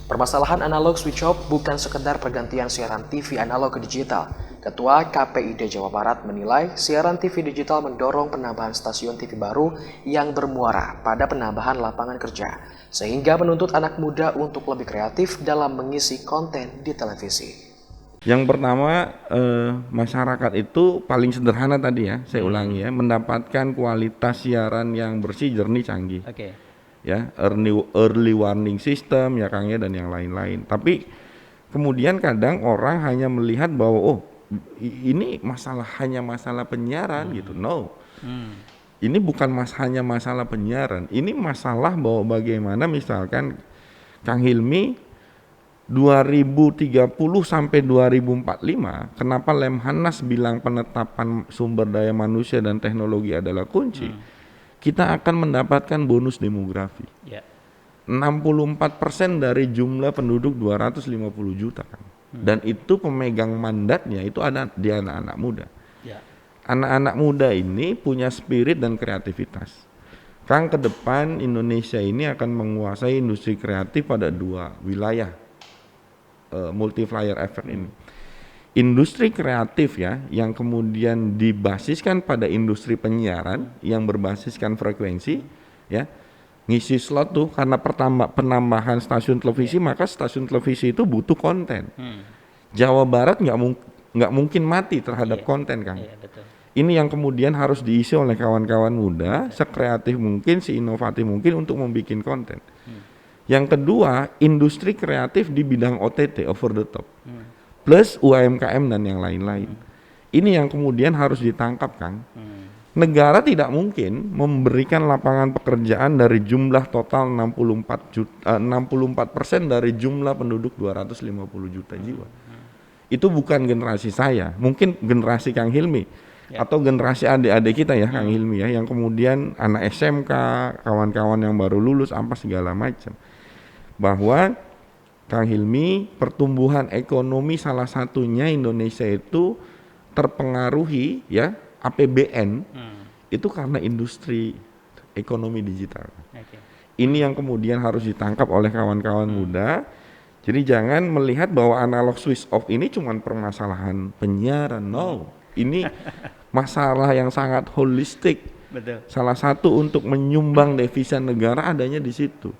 Permasalahan analog switch off bukan sekedar pergantian siaran TV analog ke digital. Ketua KPID Jawa Barat menilai siaran TV digital mendorong penambahan stasiun TV baru yang bermuara pada penambahan lapangan kerja, sehingga menuntut anak muda untuk lebih kreatif dalam mengisi konten di televisi. Yang pertama, masyarakat itu paling sederhana tadi ya, saya ulangi ya, mendapatkan kualitas siaran yang bersih, jernih, canggih. Ya, early warning system ya Kang ya, dan yang lain-lain. Tapi kemudian kadang orang hanya melihat bahwa ini hanya masalah penyiaran gitu. No. Ini bukan hanya masalah penyiaran, ini masalah bahwa bagaimana misalkan Kang Hilmi 2030 sampai 2045, kenapa Lemhanas bilang penetapan sumber daya manusia dan teknologi adalah kunci? Kita akan mendapatkan bonus demografi. 64% dari jumlah penduduk 250 juta kan. Dan itu pemegang mandatnya itu ada di anak-anak muda. Anak-anak muda ini punya spirit dan kreativitas. Kang, ke depan Indonesia ini akan menguasai industri kreatif pada 2 wilayah. Multiplier effect ini. Industri kreatif ya, yang kemudian dibasiskan pada industri penyiaran yang berbasiskan frekuensi ya, ngisi slot tuh karena penambahan stasiun televisi, maka stasiun televisi itu butuh konten. Jawa Barat nggak mungkin mati terhadap konten Kang. Ini yang kemudian harus diisi oleh kawan-kawan muda, sekreatif mungkin, seinovatif mungkin untuk membuat konten. Yang kedua, industri kreatif di bidang OTT, over the top, plus UMKM dan yang lain-lain. Ini yang kemudian harus ditangkap Kang. Negara tidak mungkin memberikan lapangan pekerjaan dari jumlah total 64% dari jumlah penduduk 250 juta jiwa. Itu bukan generasi saya, mungkin generasi Kang Hilmi atau generasi adik-adik kita ya Kang Hilmi ya, yang kemudian anak SMK, kawan-kawan yang baru lulus apa segala macam. Bahwa Kang Hilmi, pertumbuhan ekonomi salah satunya Indonesia itu terpengaruhi ya APBN itu karena industri ekonomi digital. Ini yang kemudian harus ditangkap oleh kawan-kawan muda. Jadi jangan melihat bahwa analog switch off ini cuma permasalahan penyiaran. No, ini masalah yang sangat holistik. Salah satu untuk menyumbang devisa negara adanya di situ.